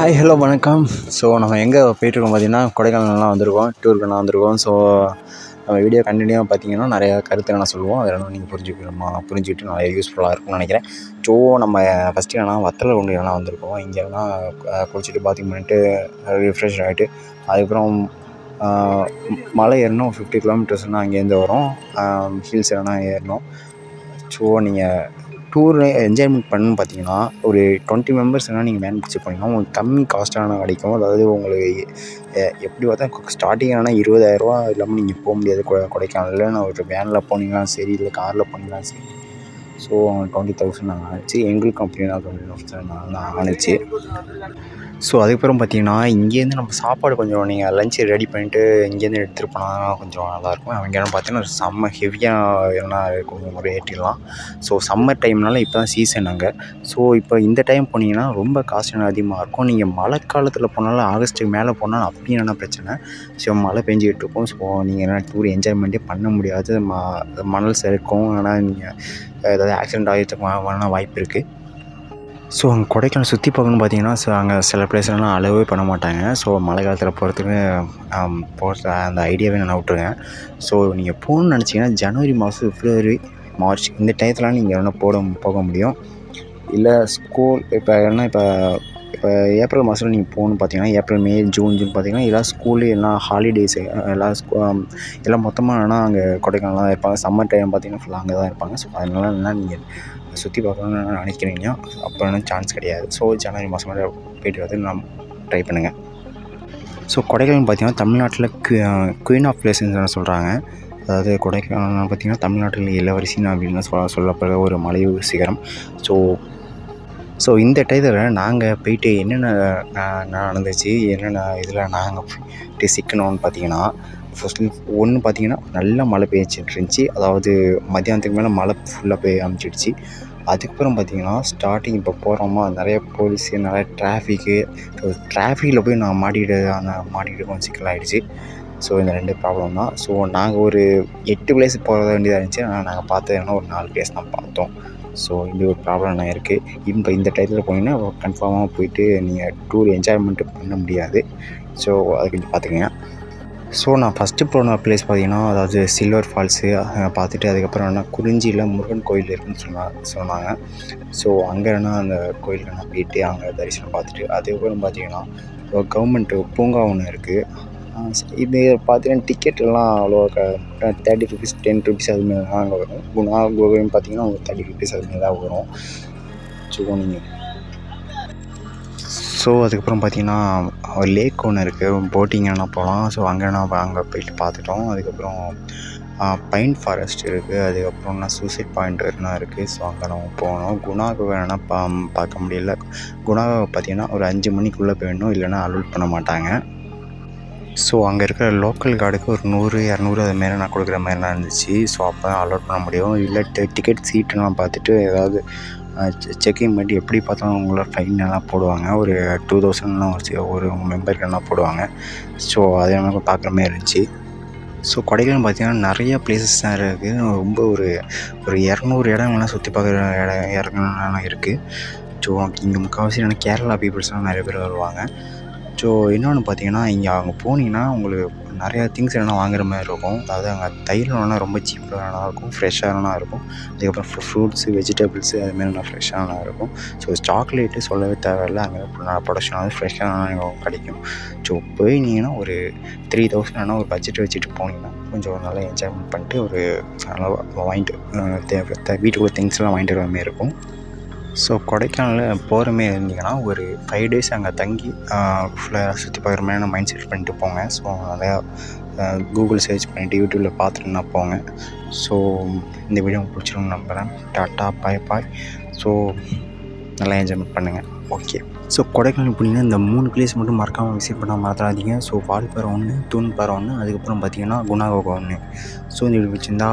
Hi hello வணக்கம். So நம்ம எங்கே போயிட்டுருக்கோம் பார்த்தீங்கன்னா, கொடைக்கானல்லாம் வந்திருக்கோம், டூருக்குலாம் வந்திருக்கோம். ஸோ நம்ம வீடியோ கண்டினியூவாக பார்த்தீங்கன்னா நிறையா கருத்துக்களை நான் சொல்லுவோம். அதெல்லாம் நீங்கள் புரிஞ்சுக்கிட்டு நிறைய யூஸ்ஃபுல்லாக இருக்கும்னு நினைக்கிறேன். ஸோ நம்ம ஃபஸ்ட்டு என்னன்னா வத்தலகுண்டுலாம் வந்திருக்கோம். இங்கேலாம் குளிச்சுட்டு பாத்திங் பண்ணிட்டு ரிஃப்ரெஷ் ஆகிட்டு அதுக்கப்புறம் மலை ஏறணும். 50 கிலோமீட்டர்ஸ்னால் அங்கேருந்து வரும். ஹில்ஸ் எதனா ஏறணும். ஸோ நீங்கள் டூரு என்ஜாய்மெண்ட் பண்ணணுன்னு பார்த்தீங்கன்னா ஒரு 20 மெம்பர்ஸ் நீங்கள் வேன் பிடிச்சி போனீங்கன்னா உங்களுக்கு கம்மி காஸ்ட்டான கிடைக்கும். அதாவது உங்களுக்கு எப்படி பார்த்தா ஸ்டார்டிங் ஆனால் 20,000 இல்லாமல் நீங்கள் போக முடியாது. கொடைக்கானலில் நான் ஒரு வேனில் போனீங்கன்னாலும் சரி, இல்லை காரில் போனீங்கன்னாலும் சரி. ஸோ 20,000 நாங்கள் ஆச்சு. எங்களுக்கும் அப்படின்னா 20,000 ஆணுச்சு. ஸோ அதுக்கப்புறம் பார்த்தீங்கன்னா இங்கேருந்து நம்ம சாப்பாடு கொஞ்சம் நீங்கள் லஞ்சு ரெடி பண்ணிவிட்டு இங்கேருந்து எடுத்துகிட்டு போனால் கொஞ்சம் நல்லாயிருக்கும். அவங்க பார்த்தீங்கன்னா செம்ம ஹெவியாக எல்லாம் இருக்கும் ரேட்டெல்லாம். ஸோ சம்மர் டைம்னால இப்போ தான் சீசன் அங்கே. ஸோ இப்போ இந்த டைம் போனீங்கன்னா ரொம்ப காஸ்ட் அதிகமாக இருக்கும். நீங்கள் மழை காலத்தில் போனாலும் ஆகஸ்ட்டுக்கு மேலே போனாலும் அப்படியும் என்ன பிரச்சனை, ஸோ மழை பெஞ்சிக்கிட்டு இருக்கும். ஸோ நீங்கள் என்ன டூர் என்ஜாய்மெண்ட்டே பண்ண முடியாது. மணல் செருக்கும். ஆனால் நீங்கள் ஏதாவது ஆக்சிடெண்ட் ஆகிறதுக்கு வாய்ப்பு இருக்குது. ஸோ அங்கே கொடைக்கானல் சுற்றி பார்க்கணுன்னு பார்த்தீங்கன்னா அங்கே சில பிளேஸ்லாம் அலோவே பண்ண மாட்டாங்க. ஸோ மழை காலத்தில் போகிறதுக்கு அந்த ஐடியாவே நான் விட்டுருங்க. ஸோ நீங்கள் போகணுன்னு நினச்சிங்கன்னா ஜனவரி மாதம், பிப்ரவரி, மார்ச் இந்த டயத்தில் நீங்கள் வேணால் போக முடியும். இல்லை ஸ்கூல் இப்போ ஏப்ரல் மாதத்தில் நீங்கள் போகணுன்னு பார்த்தீங்கன்னா ஏப்ரல், மே, ஜூன் பார்த்தீங்கன்னா எல்லாம் ஸ்கூலு எல்லாம் ஹாலிடேஸு எல்லாம் மொத்தமாக வேணால் அங்கே கொடைக்கானல் தான் இருப்பாங்க. சம்மர் டைம் பார்த்தீங்கன்னா ஃபுல்லாக அங்கே தான் இருப்பாங்க. ஸோ அதனால என்ன நீங்கள் சுற்றி பார்க்கணுன்னு நினைக்கிறீங்க அப்போ வேணால் சான்ஸ் கிடையாது. ஸோ ஜனவரி மாதம் மாதிரி போய்ட்டு வந்து நம்ம ட்ரை பண்ணுங்கள். ஸோ கொடைக்கானல் பார்த்திங்கன்னா தமிழ்நாட்டில் குயின் ஆஃப் பிளேஸ்ன்னு சொல்கிறாங்க. அதாவது கொடைக்கானல் பார்த்திங்கன்னா தமிழ்நாட்டில் இளவரசின்னு அப்படின்னு சொல்லப்படுற ஒரு மலை சிகரம். ஸோ இந்த டயத்தில் நாங்கள் போயிட்டு என்னென்ன நடந்துச்சு, என்னென்ன இதில் நாங்கள் போய்ட்டு சிக்கணும்னு பார்த்தீங்கன்னா ஒன்று பார்த்தீங்கன்னா நல்ல மழை பெய்ஞ்சிட்டு இருந்துச்சு. அதாவது மத்தியானத்துக்கு மேலே மழை ஃபுல்லாக பெய்ய ஆரம்பிச்சிடுச்சு. அதுக்கப்புறம் பார்த்தீங்கன்னா ஸ்டார்டிங் இப்போ போகிறோமா நிறைய போலீஸு, நிறைய டிராஃபிக்கில் போய் நான் மாட்டிக்கிட்டு கொஞ்சம் சிக்கலாகிடுச்சு. ஸோ இந்த 2 ப்ராப்ளம் தான். ஸோ நாங்கள் ஒரு 8 பிளேஸ் போக வேண்டியதாக இருந்துச்சு. ஆனால் நாங்கள் பார்த்ததுன்னா ஒரு 4 பிளேஸ் தான் பார்த்தோம். ஸோ இந்த ஒரு ப்ராப்ளம் இருக்குது. இப்போ இந்த டயத்தில் போனீங்கன்னா கன்ஃபார்மாக போயிட்டு நீங்கள் டூர் என்ஜாய்மெண்ட்டு பண்ண முடியாது. ஸோ அதை கொஞ்சம் பார்த்துக்கங்க. ஸோ நான் ஃபஸ்ட்டு போன ப்ளேஸ் பார்த்திங்கன்னா அதாவது சில்வர் ஃபால்ஸு பார்த்துட்டு அதுக்கப்புறம் என்ன குறிஞ்சியில் முருகன் கோயில் இருக்குதுன்னு சொன்னாங்க. ஸோ அங்கே என்ன அந்த கோயிலுக்கு நான் போயிட்டு அங்கே தரிசனம் பார்த்துட்டு அதுக்கப்புறம் பார்த்திங்கன்னா கவர்மெண்ட்டு பூங்கா ஒன்று இருக்குது. இது பார்த்தீங்கன்னா டிக்கெட்லாம் அவ்வளோ 30 ருபீஸ், 10 ருபீஸ் அதுமாரி தான் அங்கே வரும். கோவில்னு பார்த்திங்கன்னா உங்களுக்கு 30 ருபீஸ் அதுமாரி தான் வரும். ஸோ அதுக்கப்புறம் பார்த்திங்கன்னா ஒரு லேக் ஒன்று இருக்குது, போட்டிங் வேணால் போகலாம். ஸோ அங்கே போயிட்டு பார்த்துட்டோம். அதுக்கப்புறம் பைன் ஃபாரஸ்ட் இருக்குது. அதுக்கப்புறம் சூசைட் பாயிண்ட் என்ன இருக்குது. ஸோ அங்கே நம்ம போனோம். குணாவை வேணால் பார்க்க முடியல. குணாவை பார்த்திங்கன்னா ஒரு 5 மணிக்குள்ளே போயிடணும், இல்லைன்னா அலோட் பண்ண மாட்டாங்க. ஸோ அங்கே இருக்கிற லோக்கல் கார்டுக்கு ஒரு 100, 200 அதுமாரி நான் கொடுக்குற மாதிரிலாம் இருந்துச்சு. ஸோ அப்போ தான் அலோட் பண்ண முடியும். இல்லை டிக்கெட் சீட்டுலாம் பார்த்துட்டு ஏதாவது செக்கிங் பண்ணி எப்படி பார்த்தாலும் அவங்கள ஃபைன் எல்லாம் போடுவாங்க. ஒரு 2000 வச்சு ஒரு மெம்பருக்கு எல்லாம் போடுவாங்க. ஸோ அதே மாதிரி பார்க்குற மாதிரி இருந்துச்சு. ஸோ கொடைக்கானல் பார்த்திங்கன்னா நிறையா பிளேசஸ் தான் இருக்குது. ரொம்ப ஒரு 200 இடங்கள்லாம் சுற்றி பார்க்குற இடங்கள்லாம் இருக்குது. ஸோ இங்கே முக்கால்வாசி கேரளா பீப்புள்ஸ்லாம் நிறைய பேர் வருவாங்க. ஸோ இன்னொன்று பார்த்தீங்கன்னா அங்கே போனீங்கன்னா உங்களுக்கு நிறையா திங்ஸ் எல்லாம் வாங்குற மாதிரி இருக்கும். அதாவது அங்கே தைலம்லாம் ரொம்ப சீப்பாக இருக்கும், ஃப்ரெஷ்ஷாக இருக்கும். அதுக்கப்புறம் ஃப்ரூட்ஸு, வெஜிடபிள்ஸு அதுமாரி ஃப்ரெஷ்ஷாக இருக்கும். ஸோ சாக்லேட்டு சொல்லவே தேவையில்லை. அங்கே ப்ரொடக்ஷன் ஃப்ரெஷ்ஷாக கிடைக்கும். ஸோ போயினீங்கன்னா ஒரு 3000 ஒரு பட்ஜெட் வச்சுட்டு போனீங்கன்னா கொஞ்சம் நல்லா என்ஜாய்மெண்ட் பண்ணிட்டு ஒரு நல்லா வாங்கிட்டு வீட்டுக்குள்ள திங்ஸ்லாம் வாங்கிட்டு வர மாதிரி இருக்கும். ஸோ கொடைக்கானலில் போகிற மாரி இருந்தீங்கன்னா ஒரு 5 டேஸ் அங்கே தங்கி ஃபுல்லாக சுற்றி பார்க்குற மாதிரி மைண்ட் செட் பண்ணிட்டு போங்க. ஸோ நிறையா கூகுள் சர்ச் பண்ணிவிட்டு யூடியூப்பில் பார்த்துட்டுனா போங்க. ஸோ இந்த வீடியோ உங்களுக்கு பிடிச்சிருக்குன்னு நம்புகிறேன். டாட்டா, பாய். ஸோ நல்லா என்ஜாய்மெண்ட் பண்ணுங்கள். ஓகே. ஸோ கொடைக்கானல் போனீங்கன்னா இந்த 3 பிளேஸ் மட்டும் மறக்காமல் விசிட் பண்ணால் மறந்துடாதீங்க. ஸோ வால்பாறை ஒன்று, தூண்பாறை ஒன்று, அதுக்கப்புறம் பார்த்தீங்கன்னா குணாகோகா ஒன்று. ஸோ இந்த வீடியோ பிடிச்சிருந்தா